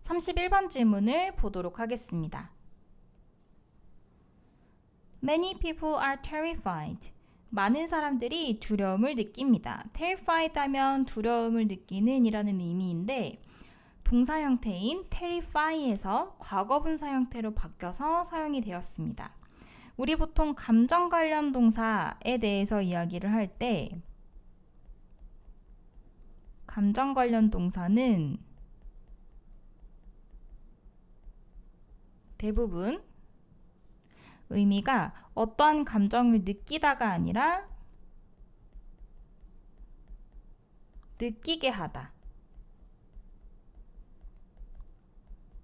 31번 질문을 보도록 하겠습니다. Many people are terrified. 많은 사람들이 두려움을 느낍니다. terrified 하면 두려움을 느끼는 이라는 의미인데 동사 형태인 terrify에서 과거분사 형태로 바뀌어서 사용이 되었습니다. 우리 보통 감정 관련 동사에 대해서 이야기를 할 때 감정 관련 동사는 대부분 의미가 어떠한 감정을 느끼다가 아니라 느끼게 하다.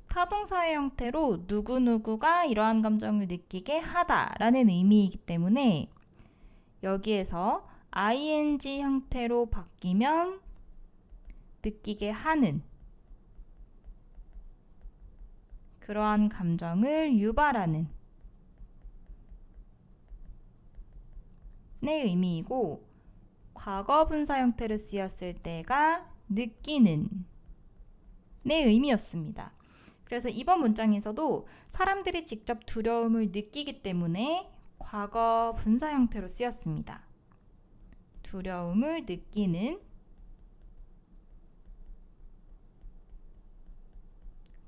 타동사의 형태로 누구누구가 이러한 감정을 느끼게 하다 라는 의미이기 때문에 여기에서 ing 형태로 바뀌면 느끼게 하는 그러한 감정을 유발하는 의 의미이고 과거 분사 형태로 쓰였을 때가 느끼는 의 의미였습니다. 그래서 이번 문장에서도 사람들이 직접 두려움을 느끼기 때문에 과거 분사 형태로 쓰였습니다. 두려움을 느끼는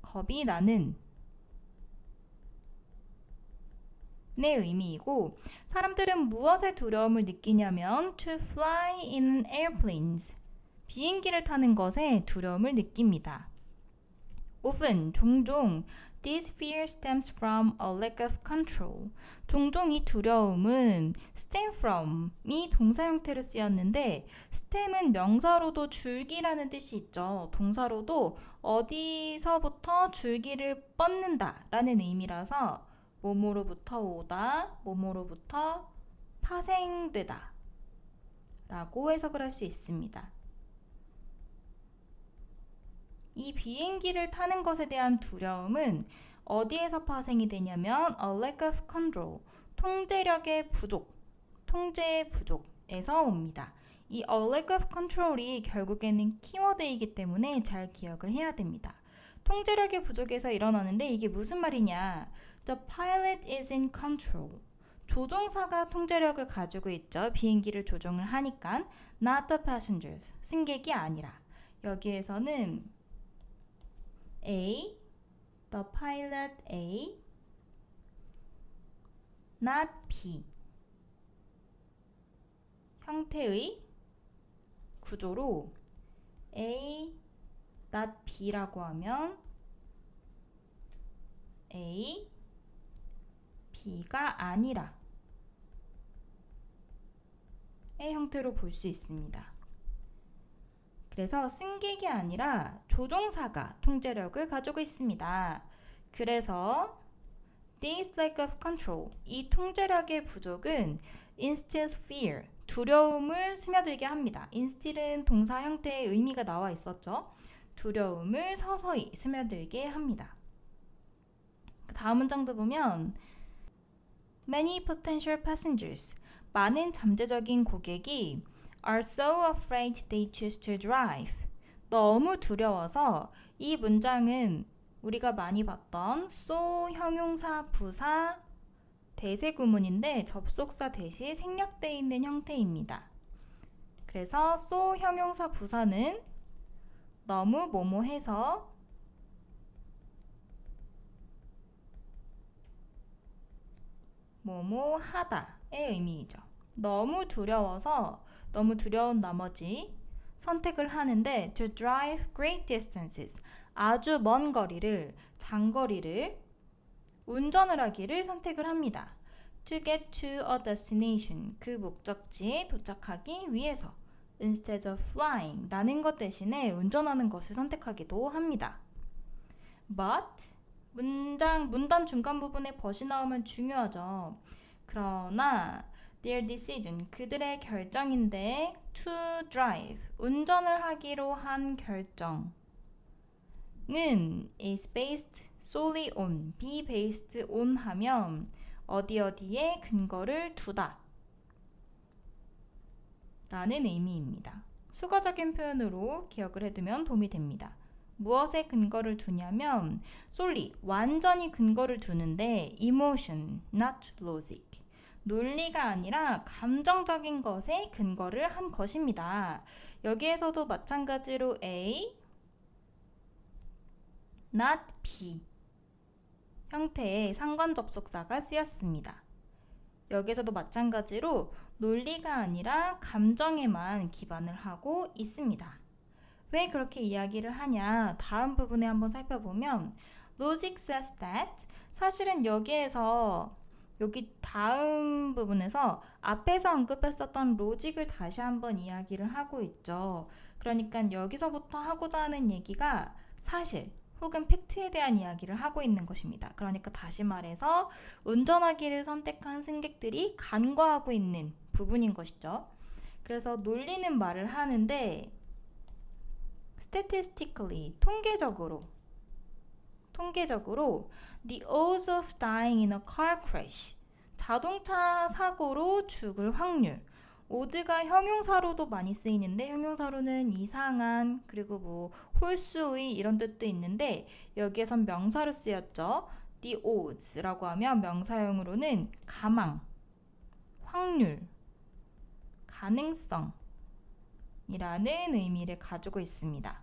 겁이 나는 의 의미이고 사람들은 무엇에 두려움을 느끼냐면 to fly in airplanes 비행기를 타는 것에 두려움을 느낍니다. Often, 종종 this fear stems from a lack of control. 종종 이 두려움은 stem from이 동사 형태로 쓰였는데 stem은 명사로도 줄기라는 뜻이 있죠. 동사로도 어디서부터 줄기를 뻗는다 라는 의미라서 뭐뭐로부터 오다, 뭐뭐로부터 파생되다 라고 해석을 할 수 있습니다. 이 비행기를 타는 것에 대한 두려움은 어디에서 파생이 되냐면 a lack of control, 통제력의 부족, 통제의 부족에서 옵니다. 이 a lack of control이 결국에는 키워드이기 때문에 잘 기억을 해야 됩니다. 통제력의 부족에서 일어나는데 이게 무슨 말이냐? The pilot is in control. 조종사가 통제력을 가지고 있죠. 비행기를 조종을 하니까 not the passengers, 승객이 아니라. 여기에서는 A, the pilot A, not B 형태의 구조로 A, not B라고 하면 A, B가 아니라 의 형태로 볼 수 있습니다. 그래서 승객이 아니라 조종사가 통제력을 가지고 있습니다. 그래서 this lack of control, 이 통제력의 부족은 instills fear, 두려움을 스며들게 합니다. instill은 동사 형태의 의미가 나와 있었죠. 두려움을 서서히 스며들게 합니다. 다음 문장도 보면 Many potential passengers, 많은 잠재적인 고객이 are so afraid they choose to drive. 너무 두려워서 이 문장은 우리가 많이 봤던 so 형용사 부사 대세 구문인데 접속사 대시 생략되어 있는 형태입니다. 그래서 so 형용사 부사는 너무 뭐뭐해서 뭐뭐하다의 의미이죠. 너무 두려워서 너무 두려운 나머지 선택을 하는데 to drive great distances 아주 먼 거리를 장거리를 운전을 하기를 선택을 합니다. to get to a destination 그 목적지에 도착하기 위해서 instead of flying 나는 것 대신에 운전하는 것을 선택하기도 합니다. but 문단 중간 부분에 but이 나오면 중요하죠. 그러나 their decision, 그들의 결정인데 to drive, 운전을 하기로 한 결정은 is based solely on, be based on 하면 어디에 근거를 두다 라는 의미입니다. 수거적인 표현으로 기억을 해두면 도움이 됩니다. 무엇에 근거를 두냐면 solely, 완전히 근거를 두는데 emotion, not logic. 논리가 아니라 감정적인 것에 근거를 한 것입니다. 여기에서도 마찬가지로 A, not B 형태의 상관접속사가 쓰였습니다. 여기서도 마찬가지로 논리가 아니라 감정에만 기반을 하고 있습니다. 왜 그렇게 이야기를 하냐? 다음 부분에 한번 살펴보면 Logic says that 사실은 여기에서 여기 다음 부분에서 앞에서 언급했었던 로직을 다시 한번 이야기를 하고 있죠. 그러니까 여기서부터 하고자 하는 얘기가 사실 혹은 팩트에 대한 이야기를 하고 있는 것입니다. 그러니까 다시 말해서 운전하기를 선택한 승객들이 간과하고 있는 부분인 것이죠. 그래서 논리는 말을 하는데 statistically, 통계적으로 the odds of dying in a car crash, 자동차 사고로 죽을 확률. 오드가 형용사로도 많이 쓰이는데 형용사로는 이상한 그리고 뭐 홀수의 이런 뜻도 있는데 여기에선 명사로 쓰였죠. The odds라고 하면 명사형으로는 가망, 확률, 가능성 이라는 의미를 가지고 있습니다.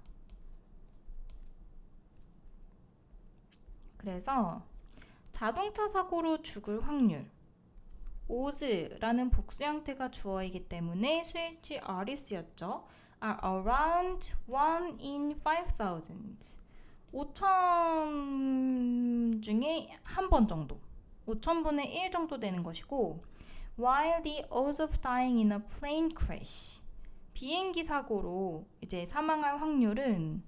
그래서 자동차 사고로 죽을 확률 odds라는 복수 형태가 주어이기 때문에 수일치 are이 쓰였죠. are around 1 in 5,000 5,000 중에 한 번 정도 5,000분의 1 정도 되는 것이고 while the odds of dying in a plane crash 비행기 사고로 이제 사망할 확률은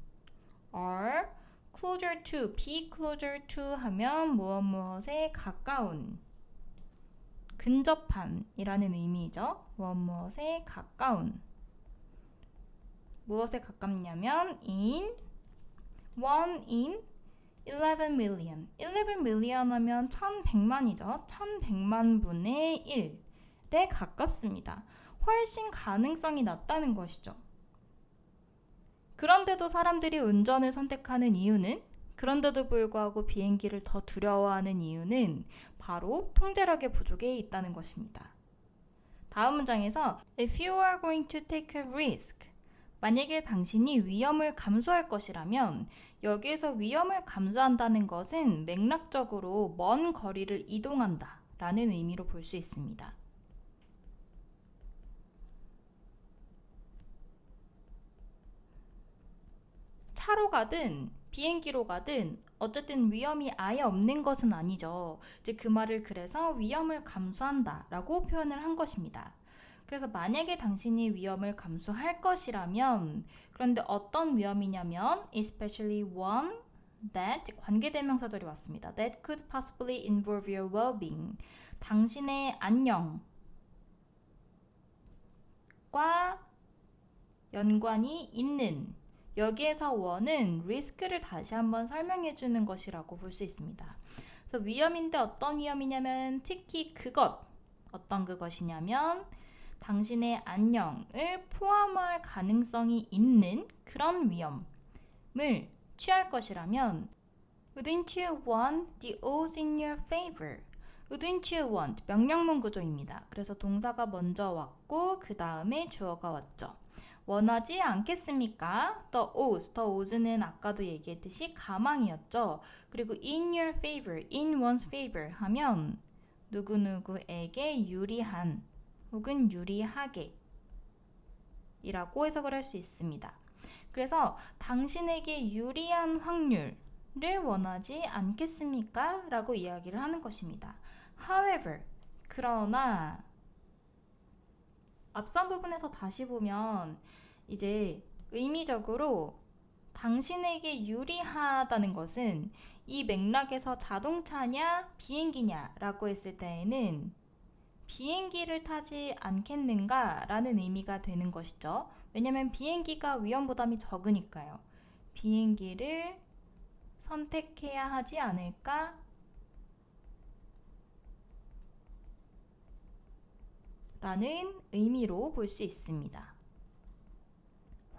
are closer to, be closer to 하면 무엇에 가까운, 근접한 이라는 의미죠. 무엇에 가까운. 무엇에 가깝냐면 in 1 in 11 million. 11 million 하면 1100만이죠. 1100만 분의 1에 가깝습니다. 훨씬 가능성이 낮다는 것이죠. 그런데도 사람들이 운전을 선택하는 이유는 그런데도 불구하고 비행기를 더 두려워하는 이유는 바로 통제력의 부족에 있다는 것입니다. 다음 문장에서 If you are going to take a risk 만약에 당신이 위험을 감수할 것이라면 여기에서 위험을 감수한다는 것은 맥락적으로 먼 거리를 이동한다 라는 의미로 볼 수 있습니다. 차로 가든 비행기로 가든 어쨌든 위험이 아예 없는 것은 아니죠. 이제 그 말을 그래서 위험을 감수한다 라고 표현을 한 것입니다. 그래서 만약에 당신이 위험을 감수할 것이라면 그런데 어떤 위험이냐면 especially one that 관계대명사절이 왔습니다. that could possibly involve your well-being 당신의 안녕과 연관이 있는 여기에서 원은 리스크를 다시 한번 설명해 주는 것이라고 볼 수 있습니다. 그래서 위험인데 어떤 위험이냐면 특히 어떤 그것이냐면 당신의 안녕을 포함할 가능성이 있는 그런 위험을 취할 것이라면 Wouldn't you want the odds in your favor? Wouldn't you want 명령문 구조입니다. 그래서 동사가 먼저 왔고 그 다음에 주어가 왔죠. 원하지 않겠습니까? The odds는 아까도 얘기했듯이 가망이었죠. 그리고 in your favor, in one's favor 하면 누구누구에게 유리한 혹은 유리하게 이라고 해석을 할 수 있습니다. 그래서 당신에게 유리한 확률을 원하지 않겠습니까? 라고 이야기를 하는 것입니다. However, 그러나 앞선 부분에서 다시 보면 이제 의미적으로 당신에게 유리하다는 것은 이 맥락에서 자동차냐 비행기냐 라고 했을 때에는 비행기를 타지 않겠는가 라는 의미가 되는 것이죠. 왜냐면 비행기가 위험 부담이 적으니까요. 비행기를 선택해야 하지 않을까? 라는 의미로 볼 수 있습니다.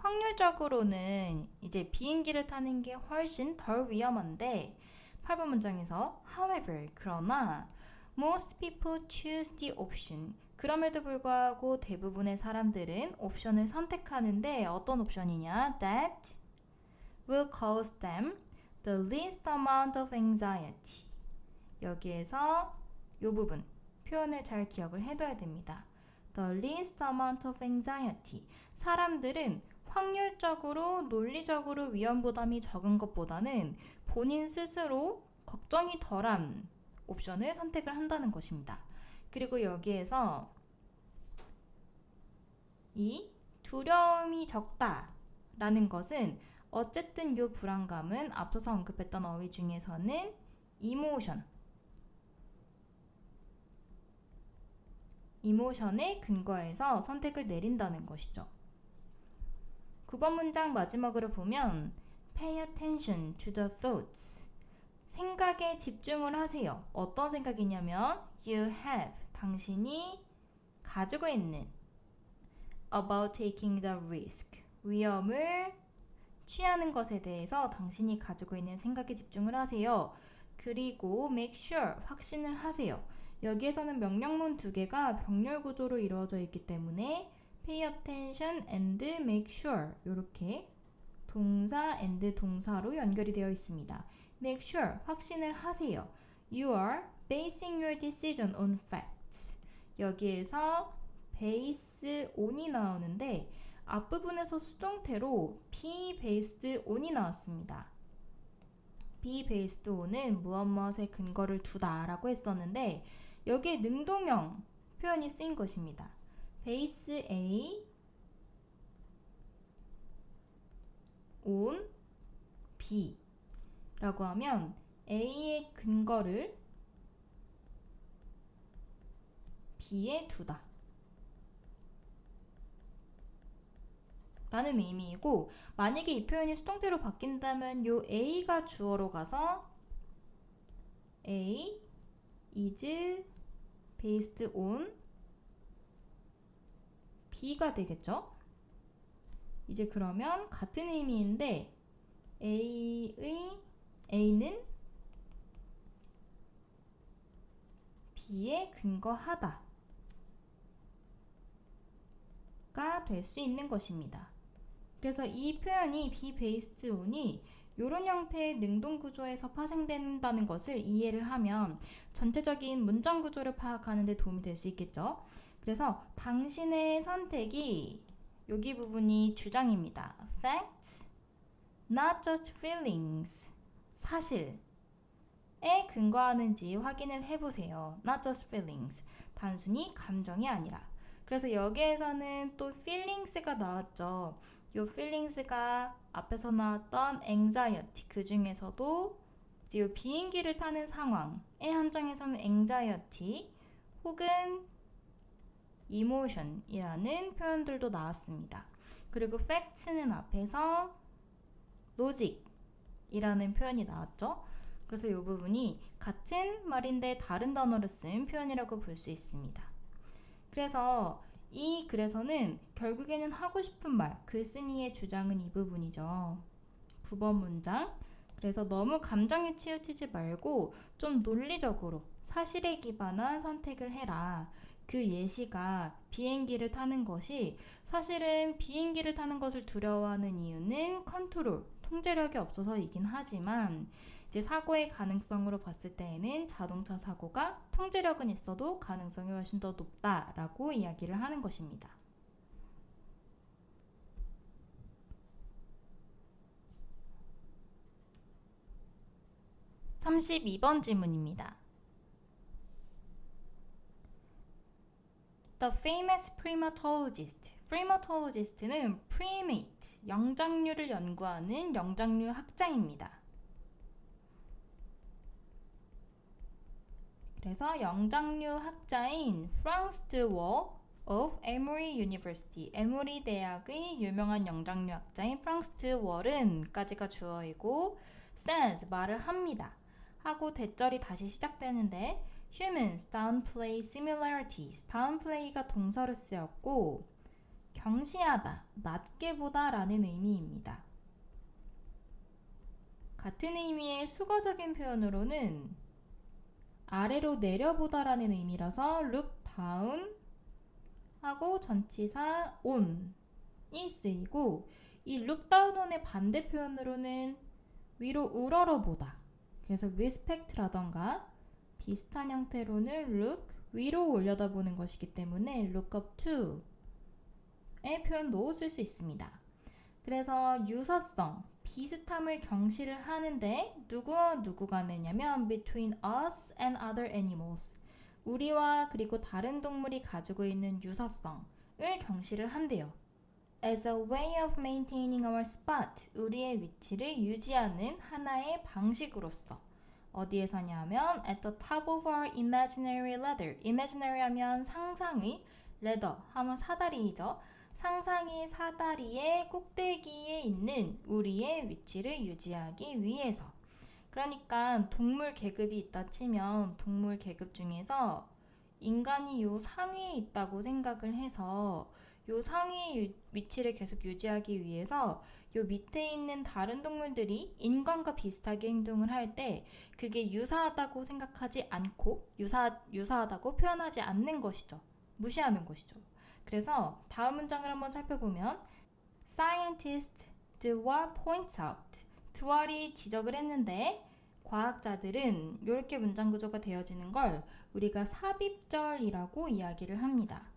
확률적으로는 이제 비행기를 타는 게 훨씬 덜 위험한데 8번 문장에서 however 그러나 most people choose the option 그럼에도 불구하고 대부분의 사람들은 옵션을 선택하는데 어떤 옵션이냐 that will cause them the least amount of anxiety 여기에서 이 부분 표현을 잘 기억을 해둬야 됩니다. The least amount of anxiety 사람들은 확률적으로 논리적으로 위험 부담이 적은 것보다는 본인 스스로 걱정이 덜한 옵션을 선택을 한다는 것입니다. 그리고 여기에서 이 두려움이 적다라는 것은 어쨌든 이 불안감은 앞서서 언급했던 어휘 중에서는 이모션에 근거해서 선택을 내린다는 것이죠. 9번 문장 마지막으로 보면 Pay attention to the thoughts 생각에 집중을 하세요. 어떤 생각이냐면 You have 당신이 가지고 있는 about taking the risk 위험을 취하는 것에 대해서 당신이 가지고 있는 생각에 집중을 하세요. 그리고 make sure 확신을 하세요. 여기에서는 명령문 두 개가 병렬 구조로 이루어져 있기 때문에 pay attention and make sure 이렇게 동사 and 동사로 연결이 되어 있습니다. make sure 확신을 하세요. You are basing your decision on facts. 여기에서 base on이 나오는데 앞부분에서 수동태로 be based on이 나왔습니다. be based on은 무엇무엇에 근거를 두다 라고 했었는데 여기에 능동형 표현이 쓰인 것입니다. base A on B 라고 하면 A의 근거를 B에 두다 라는 의미이고 만약에 이 표현이 수동태로 바뀐다면 요 A가 주어로 가서 A is based on B가 되겠죠? 이제 그러면 같은 의미인데 A는 B에 근거하다 가 될 수 있는 것입니다. 그래서 이 표현이 be based on이 이런 형태의 능동 구조에서 파생된다는 것을 이해를 하면 전체적인 문장 구조를 파악하는 데 도움이 될 수 있겠죠. 그래서 당신의 선택이 여기 부분이 주장입니다. Facts, not just feelings. 사실에 근거하는지 확인을 해보세요. Not just feelings. 단순히 감정이 아니라. 그래서 여기에서는 또 feelings가 나왔죠. 이 feelings가 앞에서 나왔던 anxiety 그 중에서도 이제 이 비행기를 타는 상황의 한정에서는 anxiety 혹은 emotion이라는 표현들도 나왔습니다. 그리고 facts는 앞에서 logic이라는 표현이 나왔죠. 그래서 이 부분이 같은 말인데 다른 단어를 쓴 표현이라고 볼 수 있습니다. 그래서 이 글에서는 결국에는 하고 싶은 말, 글쓴이의 주장은 이 부분이죠. 9번 문장. 그래서 너무 감정에 치우치지 말고 좀 논리적으로 사실에 기반한 선택을 해라. 그 예시가 비행기를 타는 것이 사실은 비행기를 타는 것을 두려워하는 이유는 컨트롤, 통제력이 없어서이긴 하지만 이제 사고의 가능성으로 봤을 때에는 자동차 사고가 통제력은 있어도 가능성이 훨씬 더 높다라고 이야기를 하는 것입니다. 32번 질문입니다. The famous primatologist. primatologist는 primate, 영장류를 연구하는 영장류 학자입니다. 그래서 영장류 학자인 Franz de Waal of Emory University, 에모리 대학의 유명한 영장류 학자인 프랑스 드 월은 까지가 주어이고 says 말을 합니다. 하고 대절이 다시 시작되는데 humans downplay similarities, downplay가 동사로 쓰였고 경시하다, 낮게 보다 라는 의미입니다. 같은 의미의 수거적인 표현으로는 아래로 내려보다 라는 의미라서 look down 하고 전치사 on이 쓰이고, 이 look down on의 반대 표현으로는 위로 우러러보다, 그래서 respect라던가 비슷한 형태로는 look, 위로 올려다보는 것이기 때문에 look up to의 표현도 쓸 수 있습니다. 그래서 유사성, 비슷함을 경시를 하는데 누구와 누구 간에냐면 between us and other animals, 우리와 그리고 다른 동물이 가지고 있는 유사성을 경시를 한대요. As a way of maintaining our spot, 우리의 위치를 유지하는 하나의 방식으로서. 어디에서냐면 at the top of our imaginary ladder. imaginary 하면 상상의, ladder 하면 사다리이죠. 상상의 사다리의 꼭대기에 있는 우리의 위치를 유지하기 위해서. 그러니까 동물 계급이 있다 치면 동물 계급 중에서 인간이 요 상위에 있다고 생각을 해서 요 상위의 위치를 계속 유지하기 위해서 요 밑에 있는 다른 동물들이 인간과 비슷하게 행동을 할 때 그게 유사하다고 생각하지 않고 유사하다고 표현하지 않는 것이죠. 무시하는 것이죠. 그래서 다음 문장을 한번 살펴보면 Scientist Dewar points out. 드왈이 지적을 했는데 과학자들은 이렇게 문장 구조가 되어지는 걸 우리가 삽입절이라고 이야기를 합니다.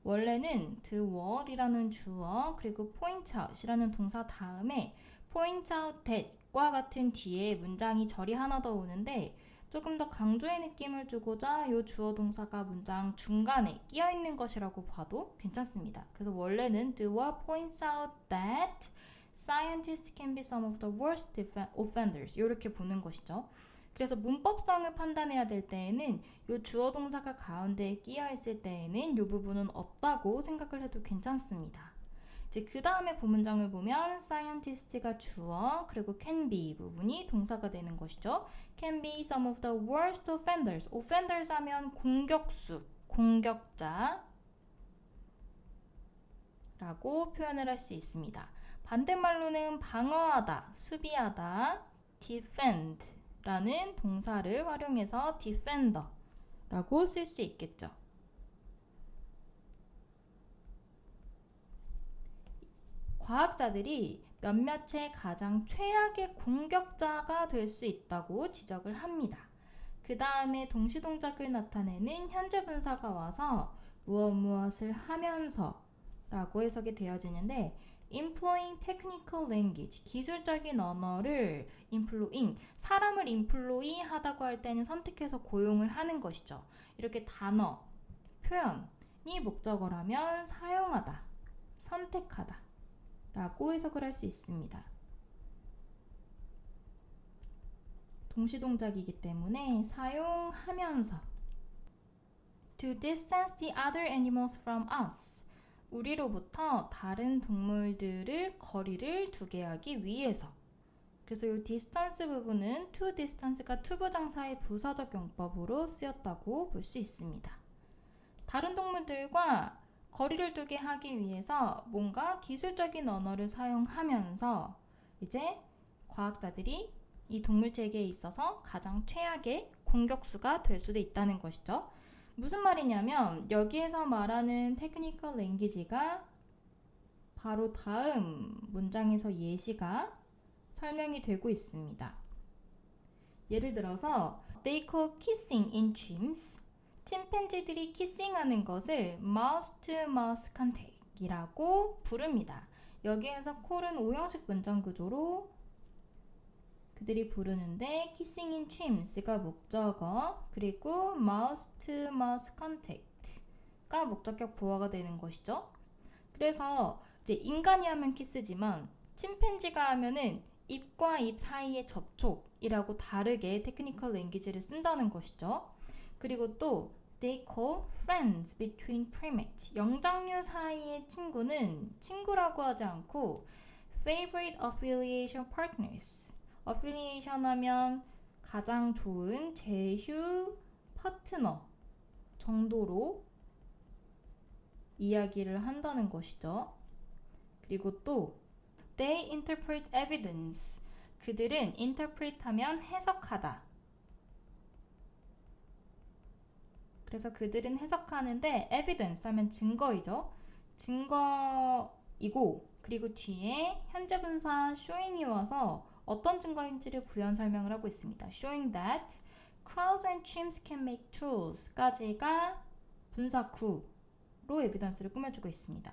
원래는 dewal이라는 주어 그리고 point out이라는 동사 다음에 point out that과 같은 뒤에 문장이 절이 하나 더 오는데 조금 더 강조의 느낌을 주고자 이 주어 동사가 문장 중간에 끼어 있는 것이라고 봐도 괜찮습니다. 그래서 원래는 dewar points out that scientists can be some of the worst offenders, 이렇게 보는 것이죠. 그래서 문법성을 판단해야 될 때에는 이 주어 동사가 가운데에 끼어 있을 때에는 이 부분은 없다고 생각을 해도 괜찮습니다. 이제 그 다음에 본문장을 보면 scientist가 주어 그리고 can be 부분이 동사가 되는 것이죠. can be some of the worst offenders. offenders 하면 공격수, 공격자 라고 표현을 할 수 있습니다. 반대말로는 방어하다, 수비하다, defend 라는 동사를 활용해서 defender 라고 쓸 수 있겠죠. 과학자들이 몇몇의 가장 최악의 공격자가 될 수 있다고 지적을 합니다. 그 다음에 동시동작을 나타내는 현재 분사가 와서 무엇을 하면서 라고 해석이 되어지는데 employing technical language, 기술적인 언어를 employing, 사람을 employ 하다고 할 때는 선택해서 고용을 하는 것이죠. 이렇게 단어, 표현이 목적어라면 사용하다, 선택하다 라고 해석을 할 수 있습니다. 동시동작이기 때문에 사용하면서 to distance the other animals from us, 우리로부터 다른 동물들을 거리를 두게 하기 위해서. 그래서 이 distance 부분은 to distance가 투부정사의 부사적 용법으로 쓰였다고 볼 수 있습니다. 다른 동물들과 거리를 두게 하기 위해서 뭔가 기술적인 언어를 사용하면서 이제 과학자들이 이 동물체계에 있어서 가장 최악의 공격수가 될 수도 있다는 것이죠. 무슨 말이냐면 여기에서 말하는 테크니컬 랭귀지가 바로 다음 문장에서 예시가 설명이 되고 있습니다. 예를 들어서 They call kissing in chimps. 침팬지들이 키싱하는 것을 mouth to mouth contact이라고 부릅니다. 여기에서 call은 오형식 문장 구조로 그들이 부르는데 kissing in chimps가 목적어 그리고 mouth to mouth contact가 목적격 보어가 되는 것이죠. 그래서 이제 인간이 하면 키스지만 침팬지가 하면은 입과 입 사이의 접촉이라고 다르게 테크니컬 랭귀지를 쓴다는 것이죠. 그리고 또 they call friends between primates. 영장류 사이의 친구는 친구라고 하지 않고 favorite affiliation partners. affiliation 하면 가장 좋은 제휴 파트너 정도로 이야기를 한다는 것이죠. 그리고 또 They interpret evidence. 그들은 interpret 하면 해석하다. 그래서 그들은 해석하는데 evidence 하면 증거이죠. 증거이고 그리고 뒤에 현재 분사 showing이 와서 어떤 증거인지를 부연 설명을 하고 있습니다. Showing that crows and chimps can make tools 까지가 분사 구로 에비던스를 꾸며주고 있습니다.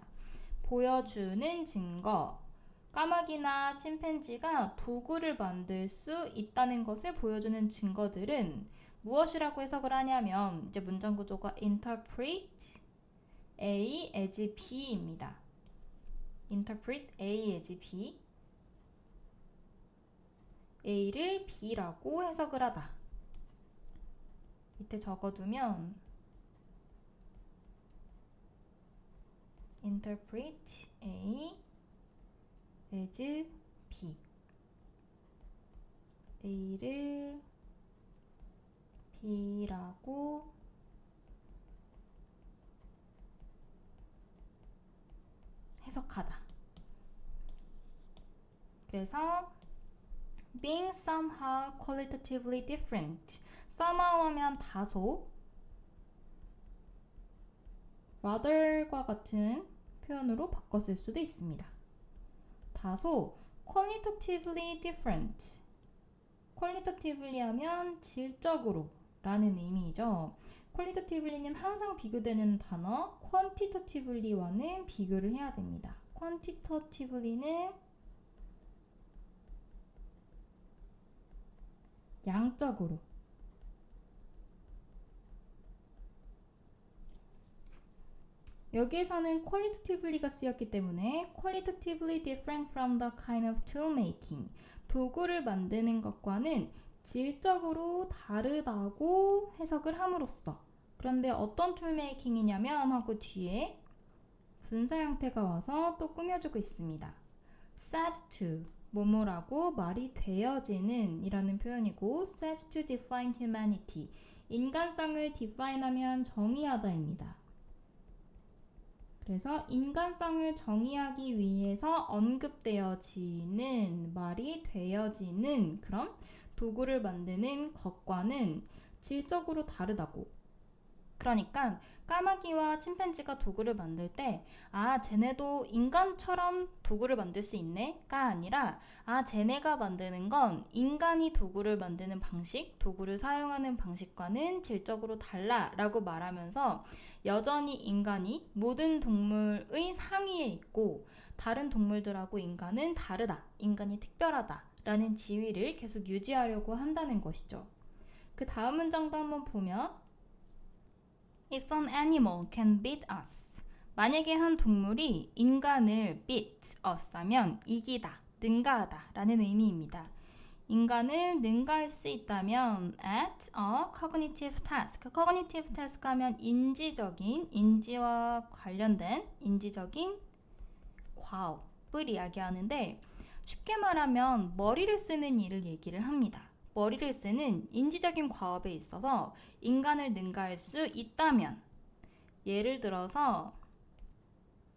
보여주는 증거. 까마귀나 침팬지가 도구를 만들 수 있다는 것을 보여주는 증거들은 무엇이라고 해석을 하냐면 이제 문장 구조가 interpret A as B입니다. interpret A as B. A를 B라고 해석을 하다. 밑에 적어두면 interpret A as B. A를 B라고 해석하다. 그래서 being somehow qualitatively different. somehow 하면 다소, rather과 같은 표현으로 바꿨을 수도 있습니다. 다소 qualitatively different. qualitatively 하면 질적으로 라는 의미이죠. qualitatively는 항상 비교되는 단어 quantitatively와는 비교를 해야 됩니다. quantitatively는 양적으로. 여기에서는 qualitatively가 쓰였기 때문에 qualitatively different from the kind of tool making. 도구를 만드는 것과는 질적으로 다르다고 해석을 함으로써. 그런데 어떤 tool making이냐면 하고 뒤에 분사 형태가 와서 또 꾸며주고 있습니다. said to 뭐뭐라고 말이 되어지는 이라는 표현이고 said to define humanity 인간성을 define하면 정의하다입니다. 그래서 인간성을 정의하기 위해서 언급되어지는 말이 되어지는 그런 도구를 만드는 것과는 질적으로 다르다고. 그러니까 까마귀와 침팬지가 도구를 만들 때 쟤네도 인간처럼 도구를 만들 수 있네가 아니라 쟤네가 만드는 건 인간이 도구를 만드는 방식, 도구를 사용하는 방식과는 질적으로 달라 라고 말하면서 여전히 인간이 모든 동물의 상위에 있고 다른 동물들하고 인간은 다르다, 인간이 특별하다 라는 지위를 계속 유지하려고 한다는 것이죠. 그 다음 문장도 한번 보면 If an animal can beat us. 만약에 한 동물이 인간을 beat us 하면 이기다, 능가하다 라는 의미입니다. 인간을 능가할 수 있다면 at a cognitive task. cognitive task 하면 인지적인, 인지와 관련된 인지적인 과업을 이야기하는데 쉽게 말하면 머리를 쓰는 일을 얘기를 합니다. 머리를 쓰는 인지적인 과업에 있어서 인간을 능가할 수 있다면 예를 들어서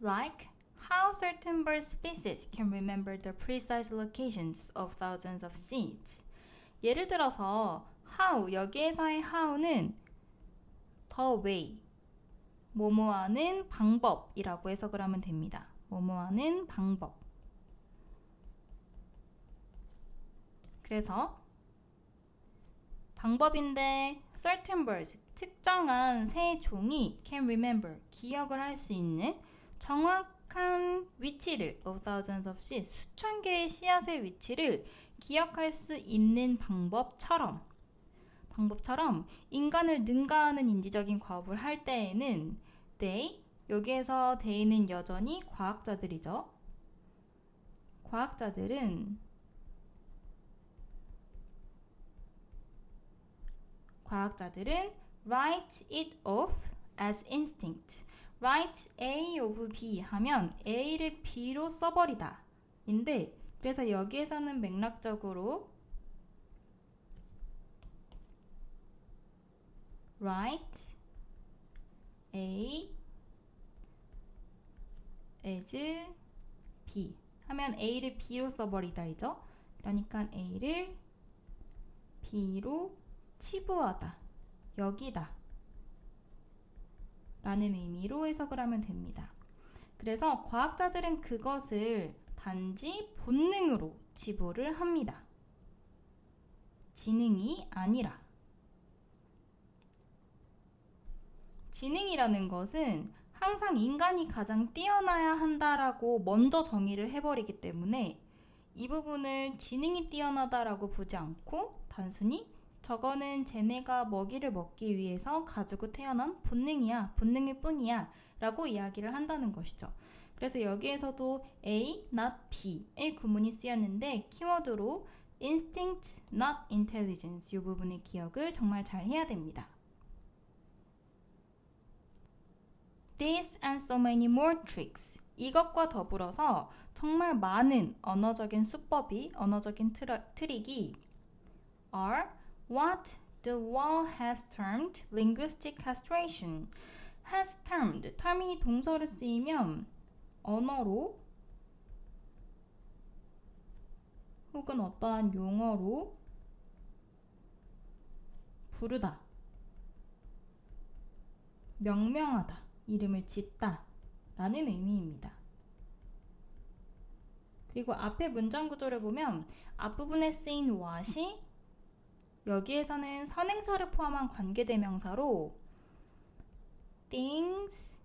like how certain bird species can remember the precise locations of thousands of seeds. 예를 들어서 how 여기에서의 how는 the way 뭐뭐하는 방법이라고 해석을 하면 됩니다. 뭐뭐하는 방법. 그래서 방법인데 certain birds, 특정한 새 종이 can remember, 기억을 할 수 있는 정확한 위치를 of thousands of seeds, 수천 개의 씨앗의 위치를 기억할 수 있는 방법처럼 인간을 능가하는 인지적인 과업을 할 때에는 they, 여기에서 they는 여전히 과학자들이죠. 과학자들은 write it off as instinct. write A of B 하면 A를 B로 써버리다 인데 그래서 여기에서는 맥락적으로 write A as B 하면 A를 B로 써버리다 이죠. 그러니까 A를 B로 치부하다, 여기다 라는 의미로 해석을 하면 됩니다. 그래서 과학자들은 그것을 단지 본능으로 치부를 합니다. 지능이 아니라. 지능이라는 것은 항상 인간이 가장 뛰어나야 한다라고 먼저 정의를 해버리기 때문에 이 부분을 지능이 뛰어나다라고 보지 않고 단순히 저거는 쟤네가 먹이를 먹기 위해서 가지고 태어난 본능이야, 본능일 뿐이야 라고 이야기를 한다는 것이죠. 그래서 여기에서도 A, not B의 구문이 쓰였는데 키워드로 instinct, not intelligence 이 부분의 기억을 정말 잘 해야 됩니다. This and so many more tricks. 이것과 더불어서 정말 많은 언어적인 수법이, 언어적인 트릭이 are what the world has termed linguistic castration. has termed, term이 동사로 쓰이면 언어로 혹은 어떠한 용어로 부르다, 명명하다, 이름을 짓다 라는 의미입니다. 그리고 앞에 문장 구조를 보면 앞부분에 쓰인 what이 여기에서는 선행사를 포함한 관계대명사로 things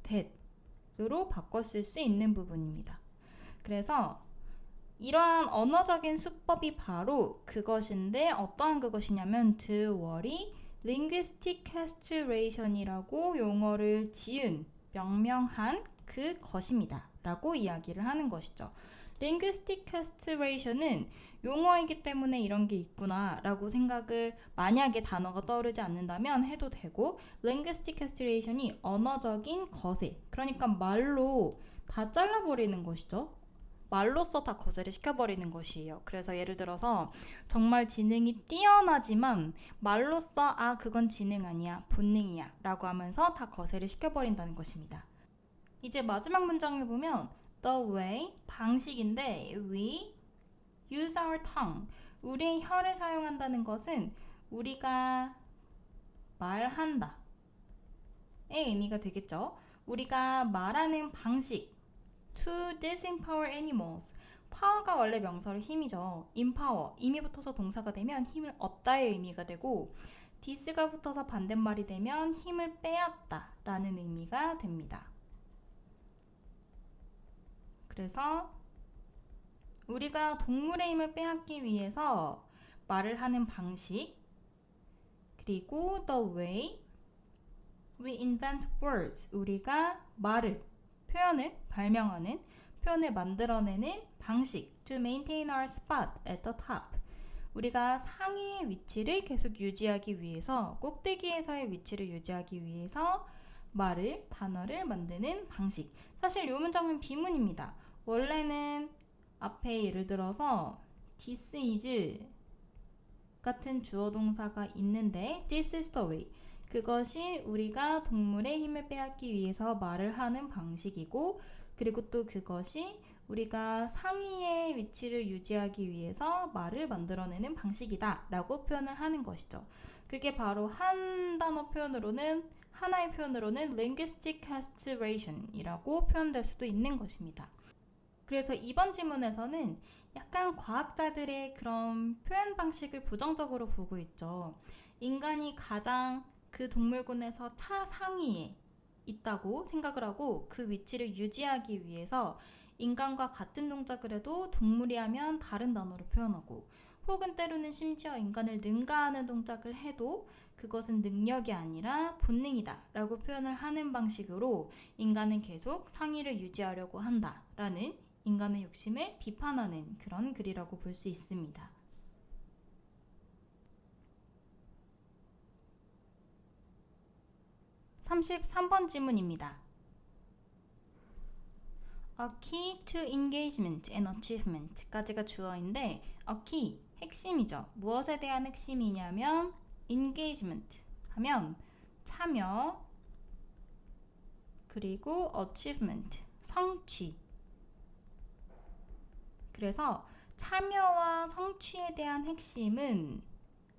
that으로 바꿨을 수 있는 부분입니다. 그래서 이러한 언어적인 수법이 바로 그것인데 어떠한 그것이냐면 the word이 linguistic castration이라고 용어를 지은, 명명한 그것입니다 라고 이야기를 하는 것이죠. linguistic castration은 용어이기 때문에 이런 게 있구나 라고 생각을 만약에 단어가 떠오르지 않는다면 해도 되고 linguistic castration이 언어적인 거세, 그러니까 말로 다 잘라버리는 것이죠. 말로써 다 거세를 시켜버리는 것이에요. 그래서 예를 들어서 정말 지능이 뛰어나지만 말로써 아 그건 지능 아니야, 본능이야 라고 하면서 다 거세를 시켜버린다는 것입니다. 이제 마지막 문장을 보면 the way, 방식인데 we use our tongue, 우리의 혀를 사용한다는 것은 우리가 말한다 의 의미가 되겠죠. 우리가 말하는 방식 to disempower animals. power가 원래 명사로 힘이죠. empower, 임이 붙어서 동사가 되면 힘을 얻다의 의미가 되고 dis가 붙어서 반대말이 되면 힘을 빼앗다 라는 의미가 됩니다. 그래서 우리가 동물의 힘을 빼앗기 위해서 말을 하는 방식, 그리고 the way we invent words, 우리가 말을, 표현을 발명하는, 표현을 만들어내는 방식 to maintain our spot at the top. 우리가 상위의 위치를 계속 유지하기 위해서, 꼭대기에서의 위치를 유지하기 위해서 말을, 단어를 만드는 방식. 사실 이 문장은 비문입니다. 원래는 앞에 예를 들어서 this is 같은 주어 동사가 있는데 this is the way, 그것이 우리가 동물의 힘을 빼앗기 위해서 말을 하는 방식이고, 그리고 또 그것이 우리가 상위의 위치를 유지하기 위해서 말을 만들어내는 방식이다 라고 표현을 하는 것이죠. 그게 바로 한 단어 표현으로는, 하나의 표현으로는 linguistic castration 이라고 표현될 수도 있는 것입니다. 그래서 이번 지문에서는 약간 과학자들의 그런 표현 방식을 부정적으로 보고 있죠. 인간이 가장 그 동물군에서 차상위에 있다고 생각을 하고 그 위치를 유지하기 위해서 인간과 같은 동작을 해도 동물이 하면 다른 단어로 표현하고, 혹은 때로는 심지어 인간을 능가하는 동작을 해도 그것은 능력이 아니라 본능이다 라고 표현을 하는 방식으로 인간은 계속 상위를 유지하려고 한다 라는 인간의 욕심을 비판하는 그런 글이라고 볼 수 있습니다. 33번 지문입니다. A key to engagement and achievement 까지가 주어인데 a key, 핵심이죠. 무엇에 대한 핵심이냐면 engagement 하면 참여, 그리고 achievement, 성취. 그래서 참여와 성취에 대한 핵심은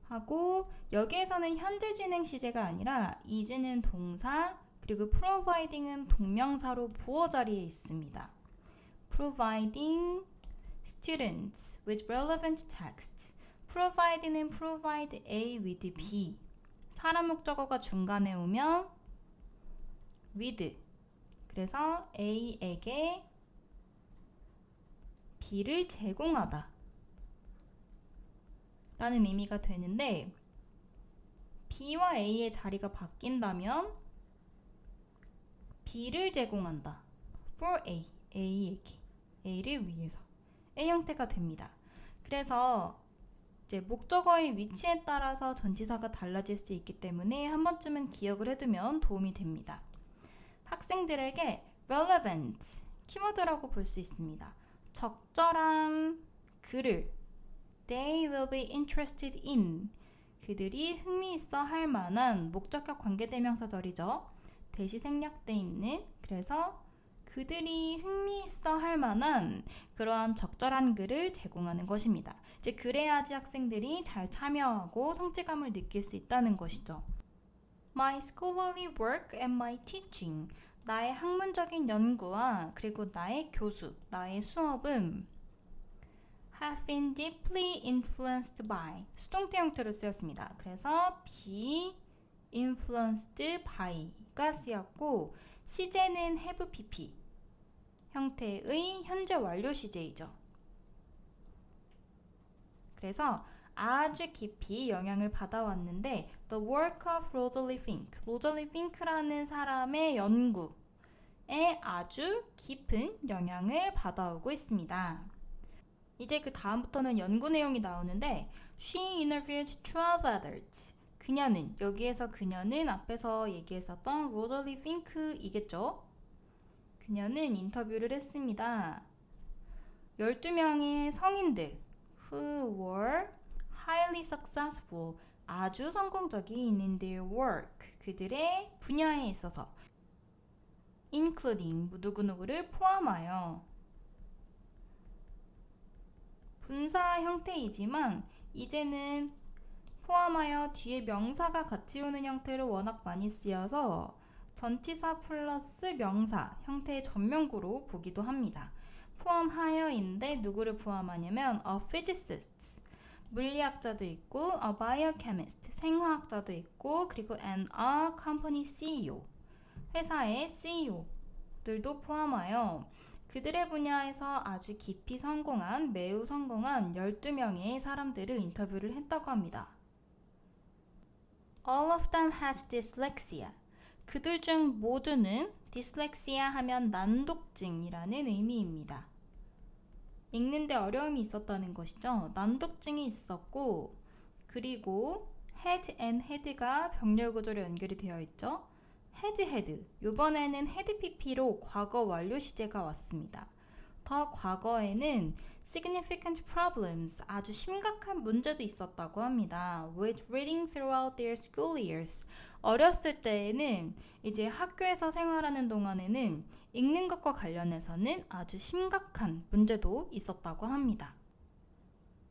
하고 여기에서는 현재 진행 시제가 아니라 is는 동사 그리고 providing은 동명사로 보어 자리에 있습니다. providing students with relevant text. provide는 provide A with B. 사람 목적어가 중간에 오면 with. 그래서 A에게 B를 제공하다 라는 의미가 되는데 B와 A의 자리가 바뀐다면 B를 제공한다. for A, A에게, A를 위해서. A 형태가 됩니다. 그래서 이제 목적어의 위치에 따라서 전치사가 달라질 수 있기 때문에 한 번쯤은 기억을 해두면 도움이 됩니다. 학생들에게 relevant, 키워드라고 볼 수 있습니다. 적절한 글을 they will be interested in, 그들이 흥미있어 할 만한 목적격 관계대명사절이죠. 대시 생략돼 있는, 그래서 그들이 흥미있어 할 만한 그러한 적절한 글을 제공하는 것입니다. 이제 그래야지 학생들이 잘 참여하고 성취감을 느낄 수 있다는 것이죠. My scholarly work and my teaching, 나의 학문적인 연구와 그리고 나의 교수, 나의 수업은 have been deeply influenced by, 수동태 형태로 쓰였습니다. 그래서 be influenced by가 쓰였고 시제는 have pp 형태의 현재 완료 시제이죠. 그래서 아주 깊이 영향을 받아왔는데 The work of Rosalie Fink, 로절리 핑크라는 사람의 연구에 아주 깊은 영향을 받아오고 있습니다. 이제 그 다음부터는 연구 내용이 나오는데 She interviewed 12 others. 그녀는, 여기에서 그녀는 앞에서 얘기했었던 로절리 핑크이겠죠. 그녀는 인터뷰를 했습니다. 12명의 성인들 who were highly successful, 아주 성공적인 in their work, 그들의 분야에 있어서 including, 누구누구를 포함하여. 분사 형태이지만 이제는 포함하여 뒤에 명사가 같이 오는 형태로 워낙 많이 쓰여서 전치사 플러스 명사 형태의 전명구로 보기도 합니다. 포함하여인데 누구를 포함하냐면 a physicist, 물리학자도 있고 a biochemist, 생화학자도 있고 그리고 and a company CEO, 회사의 CEO들도 포함하여 그들의 분야에서 아주 깊이 성공한, 매우 성공한 12명의 사람들을 인터뷰를 했다고 합니다. All of them had dyslexia. 그들 중 모두는 dyslexia 하면 난독증이라는 의미입니다. 읽는데 어려움이 있었다는 것이죠. 난독증이 있었고 그리고 had and had가 병렬 구조로 연결이 되어 있죠. had, 이번에는 had pp로 과거 완료 시제가 왔습니다. 더 과거에는 significant problems, 아주 심각한 문제도 있었다고 합니다. with reading throughout their school years. 어렸을 때에는 이제 학교에서 생활하는 동안에는 읽는 것과 관련해서는 아주 심각한 문제도 있었다고 합니다.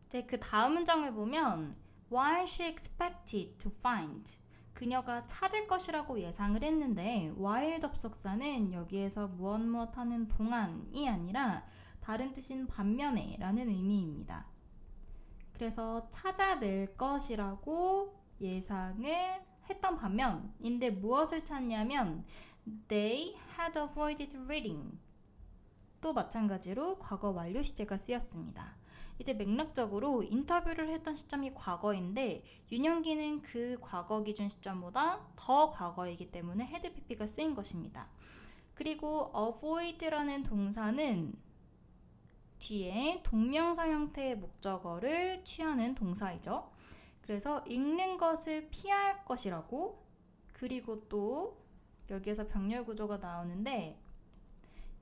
이제 그 다음 문장을 보면 while she expected to find, 그녀가 찾을 것이라고 예상을 했는데 while 접속사는 여기에서 무엇 하는 동안이 아니라 다른 뜻인 반면에 라는 의미입니다. 그래서 찾아낼 것이라고 예상을 했던 반면인데 무엇을 찾냐면 they had avoided reading, 또 마찬가지로 과거 완료 시제가 쓰였습니다. 이제 맥락적으로 인터뷰를 했던 시점이 과거인데 윤영기는 그 과거 기준 시점보다 더 과거이기 때문에 had pp가 쓰인 것입니다. 그리고 avoid라는 동사는 뒤에 동명사 형태의 목적어를 취하는 동사이죠. 그래서 읽는 것을 피할 것이라고, 그리고 또 여기에서 병렬 구조가 나오는데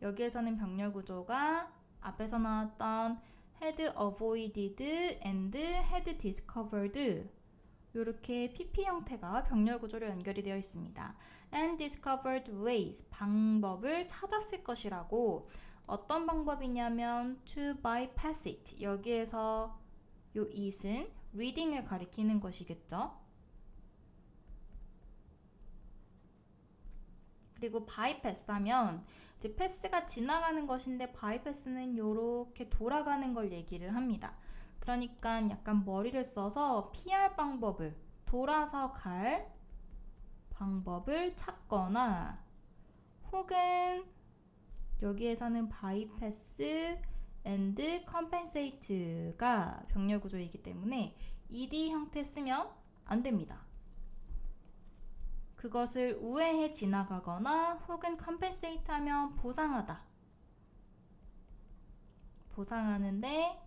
여기에서는 병렬 구조가 앞에서 나왔던 had avoided and had discovered 이렇게 PP 형태가 병렬 구조로 연결이 되어 있습니다. And discovered ways, 방법을 찾았을 것이라고. 어떤 방법이냐면 to bypass it, 여기에서 요 it은 reading을 가리키는 것이겠죠. 그리고 bypass 하면 이제 패스가 지나가는 것인데 bypass는 이렇게 돌아가는 걸 얘기를 합니다. 그러니까 약간 머리를 써서 피할 방법을, 돌아서 갈 방법을 찾거나, 혹은 여기에서는 bypass and compensate가 병렬 구조이기 때문에 ed 형태 쓰면 안 됩니다. 그것을 우회해 지나가거나 혹은 compensate 하면 보상하다. 보상하는데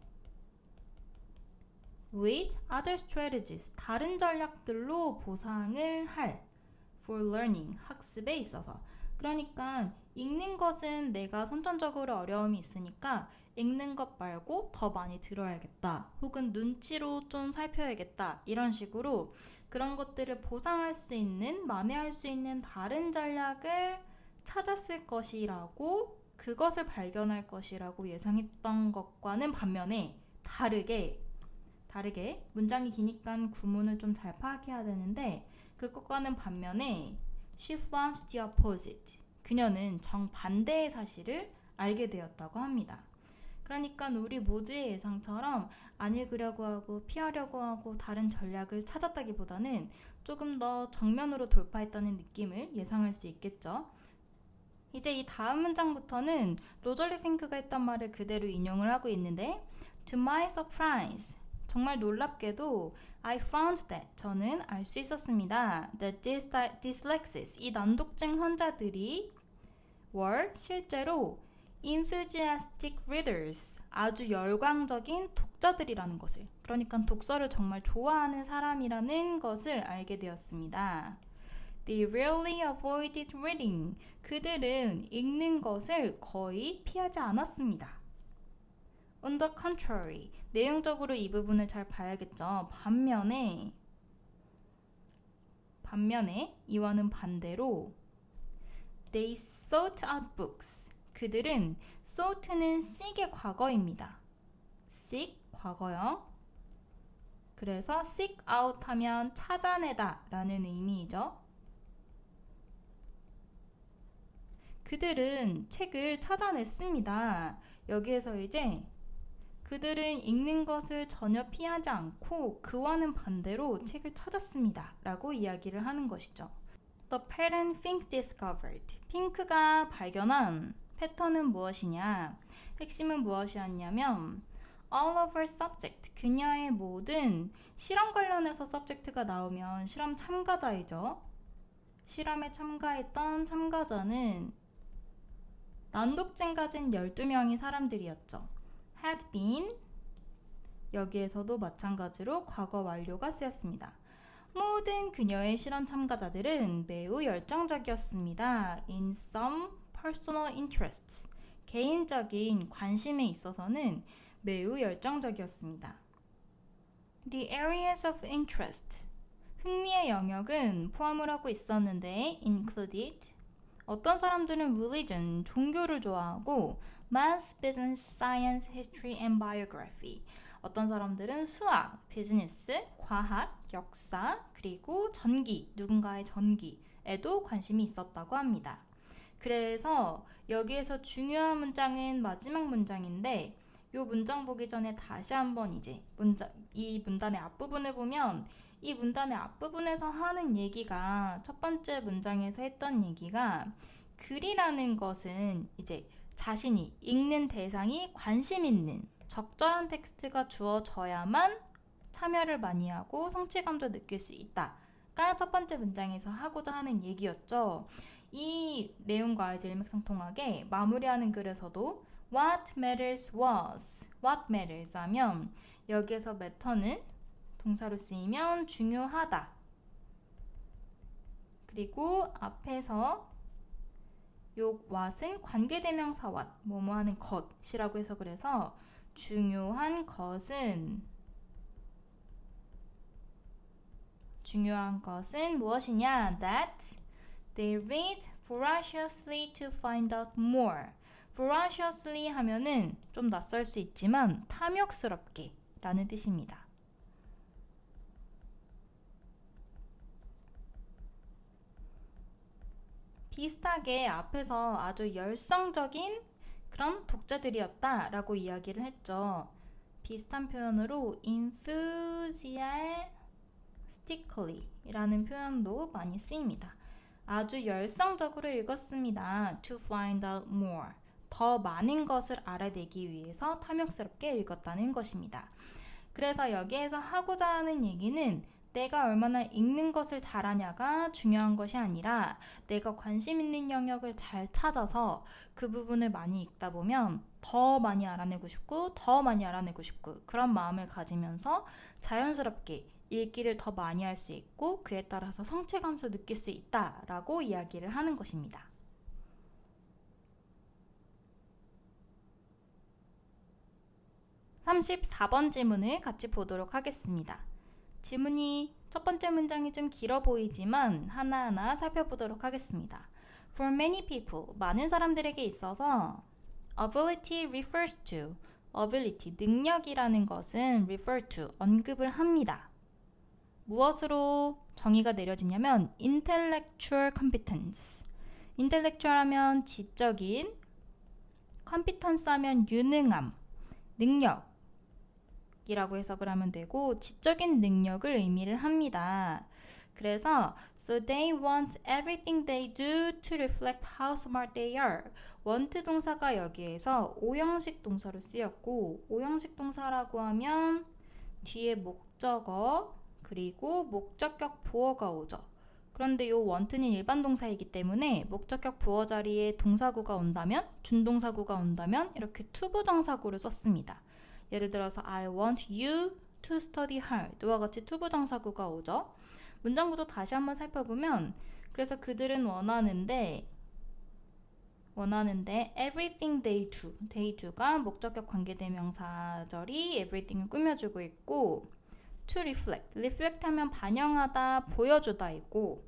with other strategies, 다른 전략들로 보상을 할 for learning, 학습에 있어서. 그러니까 읽는 것은 내가 선천적으로 어려움이 있으니까 읽는 것 말고 더 많이 들어야겠다. 혹은 눈치로 좀 살펴야겠다. 이런 식으로 그런 것들을 보상할 수 있는, 만회할 수 있는 다른 전략을 찾았을 것이라고, 그것을 발견할 것이라고 예상했던 것과는 반면에 다르게 문장이 기니까 구문을 좀 잘 파악해야 되는데, 그것과는 반면에 she found the opposite, 그녀는 정반대의 사실을 알게 되었다고 합니다. 그러니까 우리 모두의 예상처럼 안 읽으려고 하고 피하려고 하고 다른 전략을 찾았다기보다는 조금 더 정면으로 돌파했다는 느낌을 예상할 수 있겠죠. 이제 이 다음 문장부터는 로저리 핑크가 했던 말을 그대로 인용을 하고 있는데, To my surprise, 정말 놀랍게도 I found that, 저는 알 수 있었습니다. That dyslexics, 이 난독증 환자들이 were 실제로 enthusiastic readers, 아주 열광적인 독자들이라는 것을, 그러니까 독서를 정말 좋아하는 사람이라는 것을 알게 되었습니다. They rarely avoided reading, 그들은 읽는 것을 거의 피하지 않았습니다. On the contrary, 내용적으로 이 부분을 잘 봐야겠죠. 반면에 이와는 반대로 They sought out books, 그들은 sought는 seek의 과거입니다. seek, 과거형. 그래서 seek out 하면 찾아내다 라는 의미이죠. 그들은 책을 찾아냈습니다. 여기에서 이제 그들은 읽는 것을 전혀 피하지 않고 그와는 반대로 책을 찾았습니다 라고 이야기를 하는 것이죠. The pattern Fink discovered, 핑크가 발견한 패턴은 무엇이냐, 핵심은 무엇이었냐면 all of her subject, 그녀의 모든 실험 관련해서 subject가 나오면 실험 참가자이죠. 실험에 참가했던 참가자는 난독증 가진 12명의 사람들이었죠. had been, 여기에서도 마찬가지로 과거 완료가 쓰였습니다. 모든 그녀의 실험 참가자들은 매우 열정적이었습니다. In some personal interests, 개인적인 관심에 있어서는 매우 열정적이었습니다. The areas of interest, 흥미의 영역은 포함을 하고 있었는데 included, 어떤 사람들은 religion, 종교를 좋아하고 math, business, science, history and biography, 어떤 사람들은 수학, 비즈니스, 과학, 역사, 그리고 전기, 누군가의 전기에도 관심이 있었다고 합니다. 그래서 여기에서 중요한 문장은 마지막 문장인데, 이 문장 보기 전에 다시 한번 이제 이 문단의 앞부분을 보면 이 문단의 앞부분에서 하는 얘기가, 첫 번째 문장에서 했던 얘기가, 글이라는 것은 이제 자신이 읽는 대상이 관심 있는 적절한 텍스트가 주어져야만 참여를 많이 하고 성취감도 느낄 수 있다가 첫 번째 문장에서 하고자 하는 얘기였죠. 이 내용과 이제 일맥상통하게 마무리하는 글에서도 What matters was, what matters 하면 여기에서 matter는 동사로 쓰이면 중요하다. 그리고 앞에서 요 what은 관계대명사 what, 뭐뭐 하는 것이라고 해서 그래서 중요한 것은 중요한 것은 무엇이냐? That they read voraciously to find out more. voraciously 하면은 좀 낯설 수 있지만 탐욕스럽게 라는 뜻입니다. 비슷하게 앞에서 아주 열성적인 그런 독자들이었다 라고 이야기를 했죠. 비슷한 표현으로 enthusiastically 라는 표현도 많이 쓰입니다. 아주 열성적으로 읽었습니다. To find out more. 더 많은 것을 알아내기 위해서 탐욕스럽게 읽었다는 것입니다. 그래서 여기에서 하고자 하는 얘기는 내가 얼마나 읽는 것을 잘하냐가 중요한 것이 아니라 내가 관심 있는 영역을 잘 찾아서 그 부분을 많이 읽다 보면 더 많이 알아내고 싶고 더 많이 알아내고 싶고 그런 마음을 가지면서 자연스럽게 읽기를 더 많이 할 수 있고 그에 따라서 성취감도 느낄 수 있다라고 이야기를 하는 것입니다. (34번) 지문을 같이 보도록 하겠습니다. 지문이 첫 번째 문장이 좀 길어 보이지만 하나하나 살펴보도록 하겠습니다. For many people, 많은 사람들에게 있어서 ability refers to, ability, 능력이라는 것은 refer to, 언급을 합니다. 무엇으로 정의가 내려지냐면 intellectual competence, intellectual 하면 지적인, competence 하면 유능함, 능력 이라고 해석을 하면 되고 지적인 능력을 의미를 합니다. 그래서 so they want everything they do to reflect how smart they are. want 동사가 여기에서 오형식 동사로 쓰였고 오형식 동사라고 하면 뒤에 목적어 그리고 목적격 보어가 오죠. 그런데 이 want는 일반 동사이기 때문에 목적격 보어 자리에 동사구가 온다면 준동사구가 온다면 이렇게 투부정사구를 썼습니다. 예를 들어서 I want you to study hard와 같이 투부정사구가 오죠. 문장구도 다시 한번 살펴보면 그래서 그들은 원하는데 everything they do가 목적격 관계대명사절이 everything을 꾸며주고 있고 to reflect 하면 반영하다, 보여주다 있고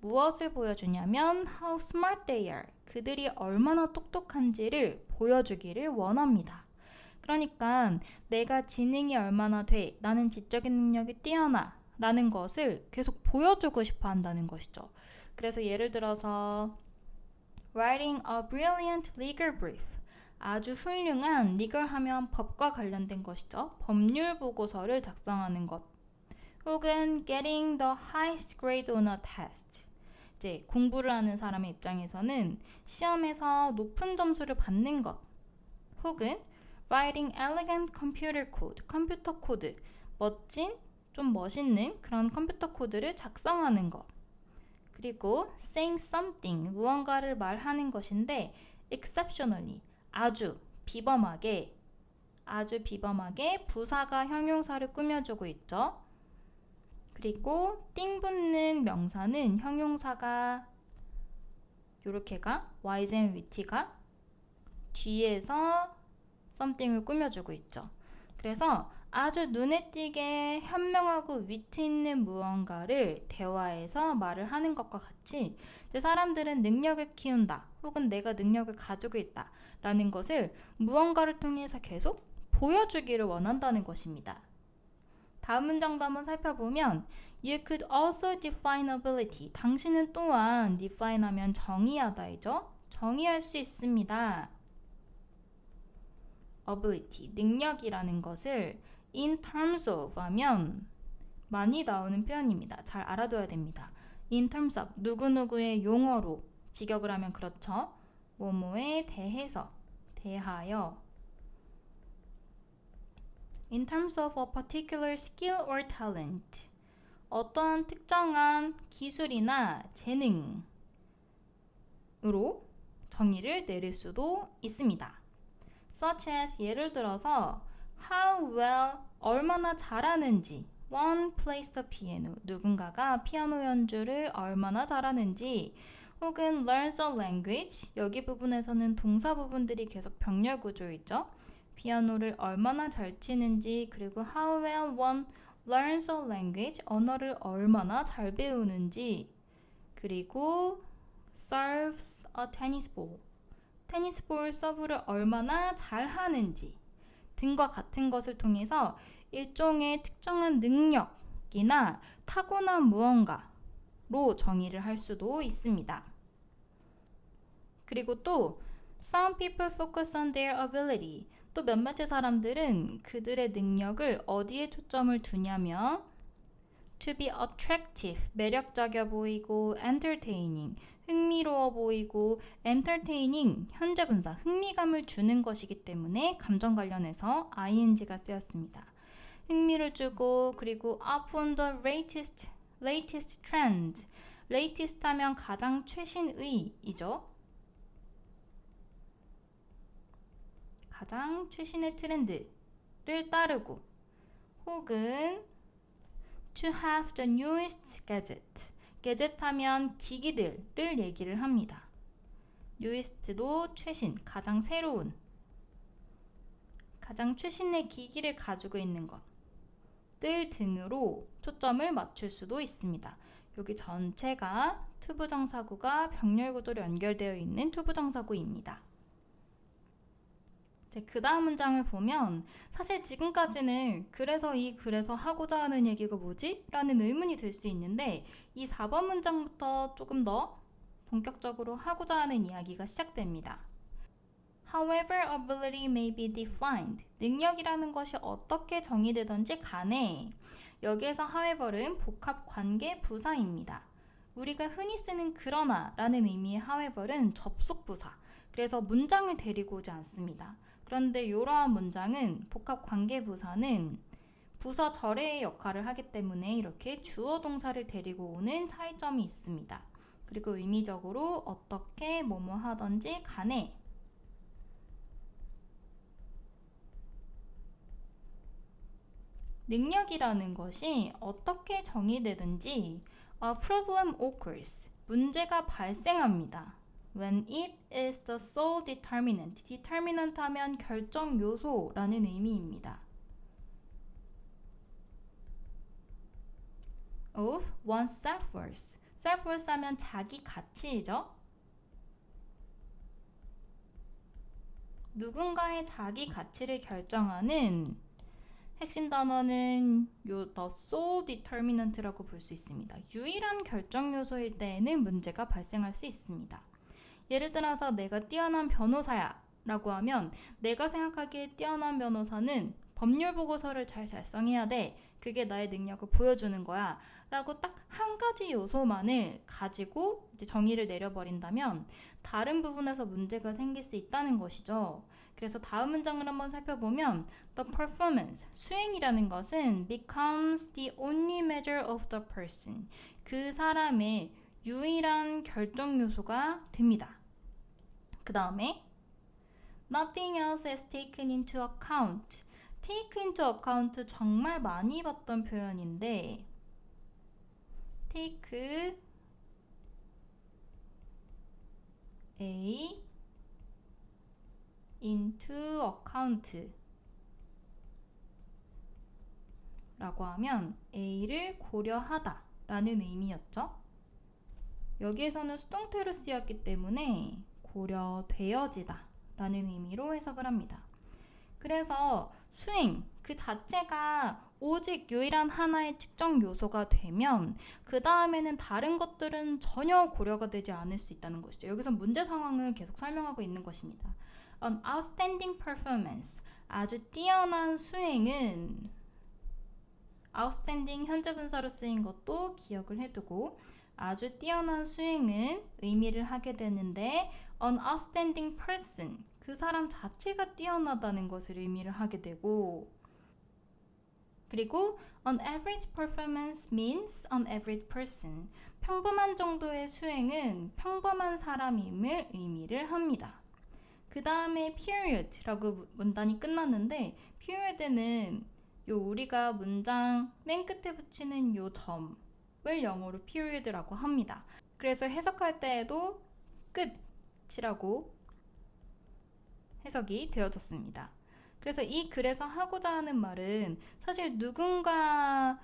무엇을 보여주냐면 how smart they are, 그들이 얼마나 똑똑한지를 보여주기를 원합니다. 그러니까 내가 지능이 얼마나 돼, 나는 지적인 능력이 뛰어나 라는 것을 계속 보여주고 싶어 한다는 것이죠. 그래서 예를 들어서 writing a brilliant legal brief, 아주 훌륭한 legal 하면 법과 관련된 것이죠. 법률 보고서를 작성하는 것 혹은 getting the highest grade on a test, 이제 공부를 하는 사람의 입장에서는 시험에서 높은 점수를 받는 것 혹은 writing elegant computer code, 컴퓨터 코드, 멋진, 좀 멋있는 그런 컴퓨터 코드를 작성하는 것. 그리고 saying something, 무언가를 말하는 것인데 exceptionally, 아주 비범하게 부사가 형용사를 꾸며주고 있죠. 그리고 띵 붙는 명사는 형용사가 요렇게가 wise and witty가 뒤에서 something을 꾸며주고 있죠. 그래서 아주 눈에 띄게 현명하고 위트 있는 무언가를 대화에서 말을 하는 것과 같이 사람들은 능력을 키운다 혹은 내가 능력을 가지고 있다 라는 것을 무언가를 통해서 계속 보여주기를 원한다는 것입니다. 다음 문장도 한번 살펴보면 You could also define ability. 당신은 또한 define 하면 정의하다이죠. 정의할 수 있습니다. ability, 능력이라는 것을 in terms of 하면 많이 나오는 표현입니다. 잘 알아둬야 됩니다. in terms of, 누구누구의 용어로 직역을 하면 그렇죠. 뭐뭐에 대해서, 대하여 in terms of a particular skill or talent, 어떠한 특정한 기술이나 재능으로 정의를 내릴 수도 있습니다. such as, 예를 들어서 how well, 얼마나 잘하는지, one plays the piano, 누군가가 피아노 연주를 얼마나 잘하는지, 혹은 learns a language, 여기 부분에서는 동사 부분들이 계속 병렬 구조이죠. 피아노를 얼마나 잘 치는지, 그리고 how well one learns a language, 언어를 얼마나 잘 배우는지, 그리고 serves a tennis ball, 테니스 볼 서브를 얼마나 잘 하는지 등과 같은 것을 통해서 일종의 특정한 능력이나 타고난 무언가로 정의를 할 수도 있습니다. 그리고 또 some people focus on their ability, 또 몇몇의 사람들은 그들의 능력을 어디에 초점을 두냐면 to be attractive, 매력적이어 보이고 entertaining, 흥미로워 보이고 entertaining, 현재 분사, 흥미감을 주는 것이기 때문에 감정 관련해서 ing가 쓰였습니다. 흥미를 주고 그리고 up on the latest trend, latest 하면 가장 최신의이죠. 가장 최신의 트렌드를 따르고 혹은 to have the newest gadget, gadget 하면 기기들을 얘기를 합니다. newest도 최신, 가장 새로운, 가장 최신의 기기를 가지고 있는 것들 등으로 초점을 맞출 수도 있습니다. 여기 전체가 투부정사구가 병렬구도로 연결되어 있는 투부정사구입니다. 그 다음 문장을 보면 사실 지금까지는 그래서 하고자 하는 얘기가 뭐지? 라는 의문이 들 수 있는데 이 4번 문장부터 조금 더 본격적으로 하고자 하는 이야기가 시작됩니다. However ability may be defined, 능력이라는 것이 어떻게 정의되던지 간에 여기에서 however은 복합관계 부사입니다. 우리가 흔히 쓰는 그러나 라는 의미의 however은 접속부사, 그래서 문장을 데리고 오지 않습니다. 그런데 이러한 문장은 복합관계부사는 부사 절의 역할을 하기 때문에 이렇게 주어 동사를 데리고 오는 차이점이 있습니다. 그리고 의미적으로 어떻게 뭐뭐 하던지 간에 능력이라는 것이 어떻게 정의되든지 a problem occurs, 문제가 발생합니다. When it is the sole determinant, determinant 하면 결정 요소라는 의미입니다. of one's self-worth, self-worth 하면 자기 가치이죠. 누군가의 자기 가치를 결정하는 핵심 단어는 the sole determinant라고 볼 수 있습니다. 유일한 결정 요소일 때에는 문제가 발생할 수 있습니다. 예를 들어서 내가 뛰어난 변호사야 라고 하면 내가 생각하기에 뛰어난 변호사는 법률 보고서를 잘 작성해야 돼. 그게 나의 능력을 보여주는 거야. 라고 딱 한 가지 요소만을 가지고 이제 정의를 내려버린다면 다른 부분에서 문제가 생길 수 있다는 것이죠. 그래서 다음 문장을 한번 살펴보면 The performance, 수행이라는 것은 becomes the only measure of the person. 그 사람의 유일한 결정 요소가 됩니다. 그 다음에 Nothing else is taken into account. take into account 정말 많이 봤던 표현인데 take a into account 라고 하면 a를 고려하다 라는 의미였죠. 여기에서는 수동태로 쓰였기 때문에 고려되어지다 라는 의미로 해석을 합니다. 그래서 수행 그 자체가 오직 유일한 하나의 측정 요소가 되면 그 다음에는 다른 것들은 전혀 고려가 되지 않을 수 있다는 것이죠. 여기서 문제 상황을 계속 설명하고 있는 것입니다. An outstanding performance, 아주 뛰어난 수행은 outstanding 현재 분사로 쓰인 것도 기억을 해두고 아주 뛰어난 수행은 의미를 하게 되는데 an outstanding person, 그 사람 자체가 뛰어나다는 것을 의미를 하게 되고 그리고 an average performance means an average person, 평범한 정도의 수행은 평범한 사람임을 의미를 합니다. 그 다음에 period라고 문단이 끝났는데 period는 우리가 문장 맨 끝에 붙이는 요 점을 영어로 period라고 합니다. 그래서 해석할 때에도 끝이라고 해석이 되어졌습니다. 그래서 이 글에서 하고자 하는 말은 사실 누군가의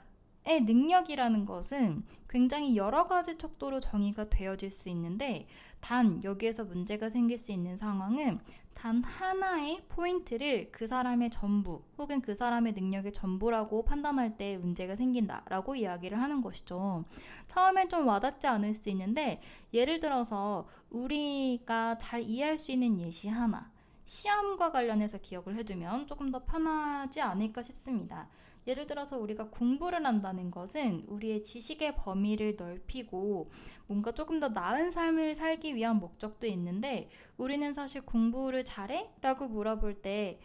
능력이라는 것은 굉장히 여러 가지 척도로 정의가 되어질 수 있는데 단 여기에서 문제가 생길 수 있는 상황은 단 하나의 포인트를 그 사람의 전부 혹은 그 사람의 능력의 전부라고 판단할 때 문제가 생긴다라고 이야기를 하는 것이죠. 처음엔 좀 와닿지 않을 수 있는데 예를 들어서 우리가 잘 이해할 수 있는 예시 하나 시험과 관련해서 기억을 해두면 조금 더 편하지 않을까 싶습니다. 예를 들어서 우리가 공부를 한다는 것은 우리의 지식의 범위를 넓히고 뭔가 조금 더 나은 삶을 살기 위한 목적도 있는데 우리는 사실 공부를 잘해? 라고 물어볼 때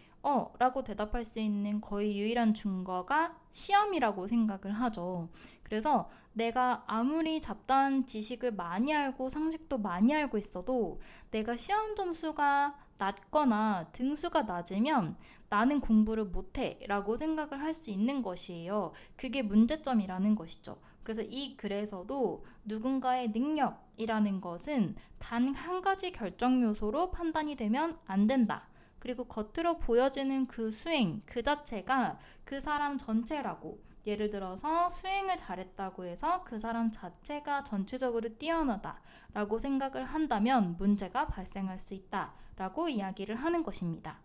라고 대답할 수 있는 거의 유일한 증거가 시험이라고 생각을 하죠. 그래서 내가 아무리 잡다한 지식을 많이 알고 상식도 많이 알고 있어도 내가 시험 점수가 낮거나 등수가 낮으면 나는 공부를 못해 라고 생각을 할 수 있는 것이에요. 그게 문제점이라는 것이죠. 그래서 이 글에서도 누군가의 능력이라는 것은 단 한 가지 결정 요소로 판단이 되면 안 된다. 그리고 겉으로 보여지는 그 수행 그 자체가 그 사람 전체라고 예를 들어서 수행을 잘했다고 해서 그 사람 자체가 전체적으로 뛰어나다라고 생각을 한다면 문제가 발생할 수 있다라고 이야기를 하는 것입니다.